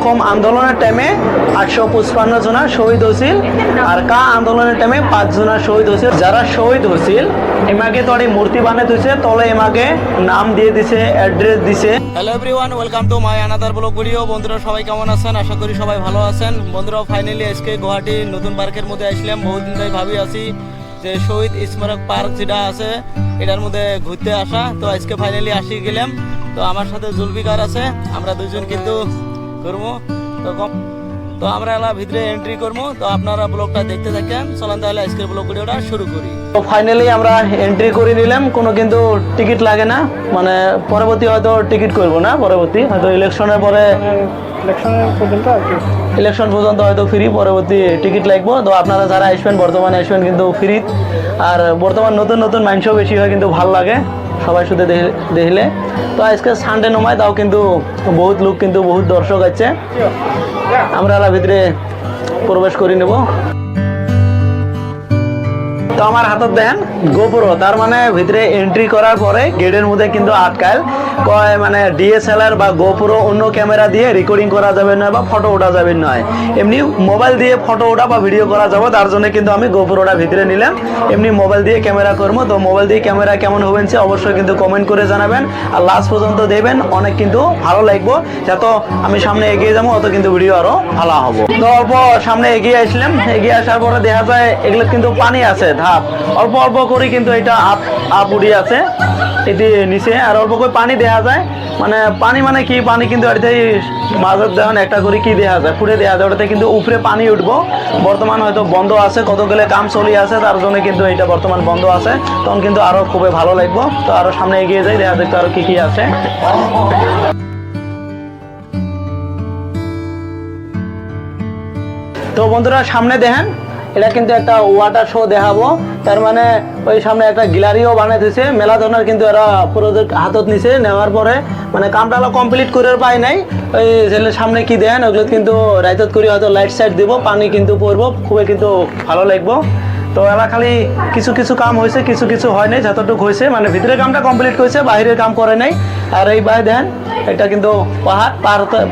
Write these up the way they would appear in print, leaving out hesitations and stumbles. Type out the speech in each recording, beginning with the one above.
অসম আন্দোলনের টাইমে 855 জনা শহীদ হয়েছিল আর কা আন্দোলনের টাইমে 5 জনা শহীদ হয়েছিল। যারা শহীদ হয়েছিল এমাকে তোরে মূর্তি বানিয়ে দিয়েছে, তলে এমাকে নাম দিয়ে দিছে, অ্যাড্রেস দিছে। Hello everyone, welcome to my another blog video. বন্ধুরা সবাই কেমন আছেন? আশা করি সবাই ভালো আছেন। বন্ধুরা ফাইনালি আজকে গুয়াহাটি নতুন পার্কের মধ্যে আসলাম। বহুদিন ধরে ভাবি আছি যে শহীদ স্মারক পার্ক যেটা আছে এটার মধ্যে ঘুরতে আসা, তো আজকে ফাইনালি আসি গেলাম। তো আমার সাথে জুলফিকার আছে, আমরা দুজন কিন্তু করবো। তো আমরা এলা ভিতরে এন্ট্রি করবো, তো আপনারা ব্লগটা দেখতে থাকেন। চলেন তাহলে আজকের ব্লগ ভিডিওটা শুরু করি। তো ফাইনালি আমরা এন্ট্রি করে নিলাম, কোনো কিন্তু টিকিট লাগে না, মানে পরবর্তী হয়তো টিকিট করবো না, পরবর্তী হয়তো ইলেকশনের পরে ইলেকশন পর্যন্ত হয়তো ফ্রি, পরবর্তী টিকিট লাগবো। তো আপনারা যারা আসবেন বর্তমানে আসবেন কিন্তু ফ্রি। আর বর্তমান নতুন নতুন মানুষও বেশি হয়, কিন্তু ভাল লাগে সবাই শুধু দেখলে। তো আজকে সানডে নমায়, তাও কিন্তু বহুত লোক, কিন্তু বহুত দর্শক আছে। আমরা ভিতরে প্রবেশ করে নেব। তো আমার হাতত দেখেন গোপুরো, তার মানে ভিতরে এন্ট্রি করার পরে গেটের মধ্যে কিন্তু আটকাল কয়, মানে ডিএসএলআর বা গোপুরো অন্য ক্যামেরা দিয়ে রেকর্ডিং করা যাবে না বা ফটো ওঠা যাবে নয়, এমনি মোবাইল দিয়ে ফটো ওঠা বা ভিডিও করা যাবে। তার জন্য কিন্তু আমি গোপুরোটা ভিতরে নিলাম, এমনি মোবাইল দিয়ে ক্যামেরা করবো। তো মোবাইল দিয়ে ক্যামেরা কেমন হবেন সে অবশ্যই কিন্তু কমেন্ট করে জানাবেন, আর লাস্ট পর্যন্ত দেবেন, অনেক কিন্তু ভালো লাগবো। যত আমি সামনে এগিয়ে যাবো অত কিন্তু ভিডিও আরো ভালো হবো। তো অল্প সামনে এগিয়ে আসলাম, এগিয়ে আসার পরে দেখা যায় এগুলো কিন্তু পানি আছে ধাপ, অল্প অল্প করে কিন্তু এটা আপ উড়ি আছে এটি নিচে, আর অল্প করে পানি দেখা যায়। মানে পানি মানে কি, পানি কিন্তু এটাতে মাঝের দেওয়ান একটা করে কি দেখা যায়, ফুটে দেখা যায়, ওটাতে কিন্তু উপরে পানি উঠবো। বর্তমান হয়তো বন্ধ আছে, কতগুলো কাম চলি আছে, তার জন্য কিন্তু এটা বর্তমান বন্ধ আছে। তখন কিন্তু আরো খুবই ভালো লাগবো। তো আরো সামনে এগিয়ে যাই, দেখা দেখতে আরো কি কি আছে। তো বন্ধুরা সামনে দেখেন, এটা কিন্তু একটা ওয়াটার শো দেখাবো। তার মানে ওই সামনে একটা গ্যালারিও বানিয়ে দিয়েছে, মেলা ধরনের কিন্তু এরা প্রজেক্ট হাতত নিছে। নেওয়ার পরে মানে কামটা কমপ্লিট করে পাই নাই, ওই ছেলের সামনে কি দেন ওগুলো কিন্তু রাইতত করে হয়তো লাইট সাইট দিব, পানি কিন্তু পড়বো, খুবই কিন্তু ভালো লাগবো। তো এলা খালি কিছু কিছু কাম হয়েছে, কিছু কিছু হয় নাই, যতটুকু হয়েছে মানে ভিতরে কামটা কমপ্লিট করেছে, বাইরের কাম করে নাই। আর এই বাইরে দেন এটা কিন্তু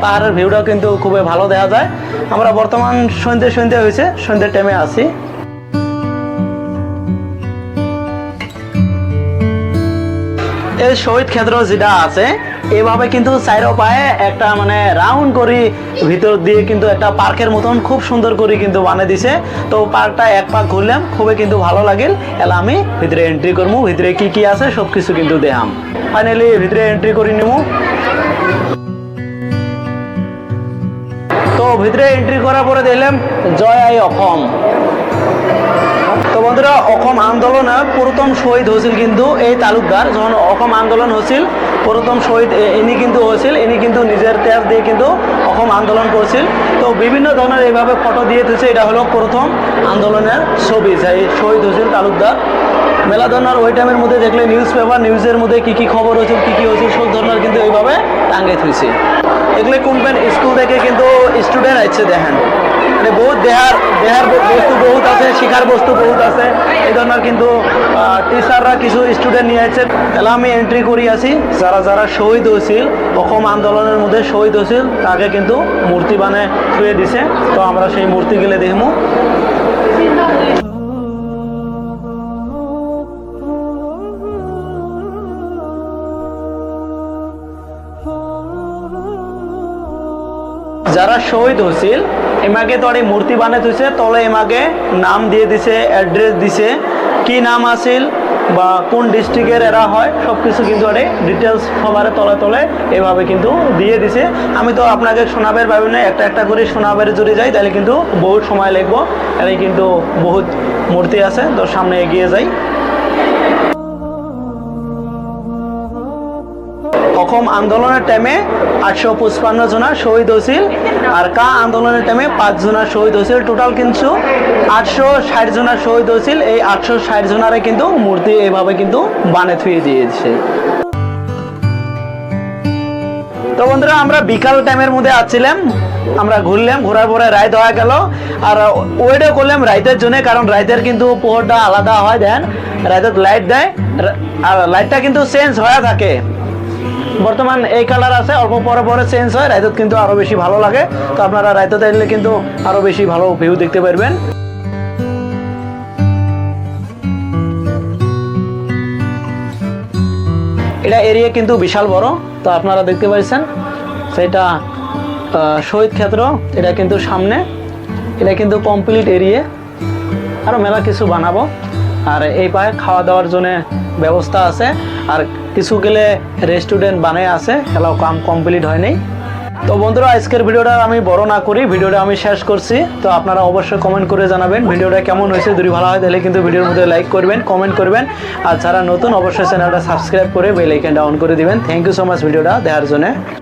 পাহাড়ের ভিউটাও কিন্তু খুবই ভালো দেখা যায়। আমরা বর্তমান সন্ধ্যে হয়েছে, সন্ধ্যের টাইমে আছি। এই শহীদ ক্ষেত্র যেটা আছে এভাবে কিন্তু চাইরো পায়ে একটা মানে রাউন্ড করে ভিতর দিয়ে কিন্তু একটা পার্কের মতন খুব সুন্দর করে কিন্তু বানিয়ে দিছে। তো পার্কটা এক পাক ঘুরলাম, খুবই কিন্তু ভালো লাগিল। এলা আমি ভিতরে এন্ট্রি করবো, ভিতরে কি কি আছে সব কিছু কিন্তু দেখাম। ফাইনালি ভিতরে এন্ট্রি করে নেব। তো ভিতরে এন্ট্রি করার পরে দেখলাম জয় আই অসম। তো বন্ধুরা অসম আন্দোলনে প্রথম শহীদ হয়েছিল কিন্তু এই তালুকদার, যখন অসম আন্দোলন হয়েছিল প্রথম শহীদ ইনি কিন্তু হয়েছিল, ইনি কিন্তু নিজের তেজ দিয়ে কিন্তু অসম আন্দোলন করছিল। তো বিভিন্ন ধরনের এইভাবে ফটো দিয়ে দিয়েছে, এটা হলো প্রথম আন্দোলনের ছবি, যাই শহীদ হয়েছিল তালুকদার। মেলা ধরনের ওই টাইমের মধ্যে দেখলে নিউজের মধ্যে কি কি খবর হয়েছিল, কি কি হয়েছিল, সব ধরনের কিন্তু এইভাবে টাঙ্গে থুইছে। এগুলো কোম্পানি স্কুল থেকে কিন্তু স্টুডেন্ট আসছে, দেখেন মানে বহুত দেহার বস্তু বহুত আছে, শিখার বস্তু বহুত আছে। এই ধরনের কিন্তু টিচাররা কিছু স্টুডেন্ট নিয়ে আসছে। তাহলে আমি এন্ট্রি করি আছি, যারা যারা শহীদ হয়েছিল অসম আন্দোলনের মধ্যে শহীদ হয়েছিল তাকে কিন্তু মূর্তি বানিয়ে ছুঁয়ে দিছে। তো আমরা সেই মূর্তি গেলে দেখবো। যারা শহীদ হয়েছিল এমাকে তোরে মূর্তি বানিয়ে দিছে, তলে এমাকে নাম দিয়ে দিছে, অ্যাড্রেস দিছে, কি নাম আছিল বা কোন ডিস্ট্রিক্টের এরা হয় সব কিছু কিন্তু আরে ডিটেলস সবার তলে তলে এভাবে কিন্তু দিয়ে দিছে। আমি তো আপনাকে শোনাবের ভাবি না, একটা একটা করে শোনাবের জুড়ে যাই, তাহলে কিন্তু বহুত সময় লাগবো। এর কিন্তু বহুত মূর্তি আছে, তো সামনে এগিয়ে যাই। অসম আন্দোলনের টাইমে 855 জনা শহীদ হয়েছিল আর কা আন্দোলনের টাইমে 5 জনা শহীদ হয়েছিল। টোটাল কিন্তু 860 জনা শহীদ হয়েছিল। এই 860 জনারে কিন্তু মূর্তি এইভাবে কিন্তু বানিয়ে থুয়ে দিয়েছে। তো বন্ধুরা আমরা বিকাল টাইমের মধ্যে আসছিলাম, আমরা ঘুরলাম, ঘোরার পরে রাত হয়ে গেল। আর ওয়েটও করলাম রাইতের জন্য, কারণ রাইতের কিন্তু পোহরটা আলাদা হয়। দেন রাইতের লাইট দেয়, আর লাইটটা কিন্তু চেঞ্জ হয়ে থাকে। বর্তমান এই কালার আছে, অল্প পরে পরে চেঞ্জ হয়, রাইতত কিন্তু আরো বেশি ভালো লাগে। তো আপনারা রাইততে এলে কিন্তু আরো বেশি ভালো ভিউ দেখতে পারবেন। এটা এরিয়া কিন্তু বিশাল বড়। তো আপনারা দেখতে পাচ্ছেন সেটা শহীদ ক্ষেত্র, এটা কিন্তু সামনে, এটা কিন্তু কমপ্লিট এরিয়া। আরো মেলা কিছু বানাবো। আর এই পায়ে খাওয়া দাওয়ার জন্য ব্যবস্থা আছে, আর কিছু গেলে রেস্টুরেন্ট বানায় আছে, খেলাও কাম কমপ্লিট হয়নি। তো বন্ধুরা, আজকের ভিডিওটা আমি বড় না করি, ভিডিওটা আমি শেষ করছি। তো আপনারা অবশ্যই কমেন্ট করে জানাবেন ভিডিওটা কেমন হয়েছে। যদি ভালো হয় তাহলে কিন্তু ভিডিওর মধ্যে লাইক করবেন, কমেন্ট করবেন, আর যারা নতুন অবশ্যই চ্যানেলটা সাবস্ক্রাইব করে বেল আইকনটা অন করে দিবেন। থ্যাংক ইউ সো মাচ ভিডিওটা দেখার জন্য।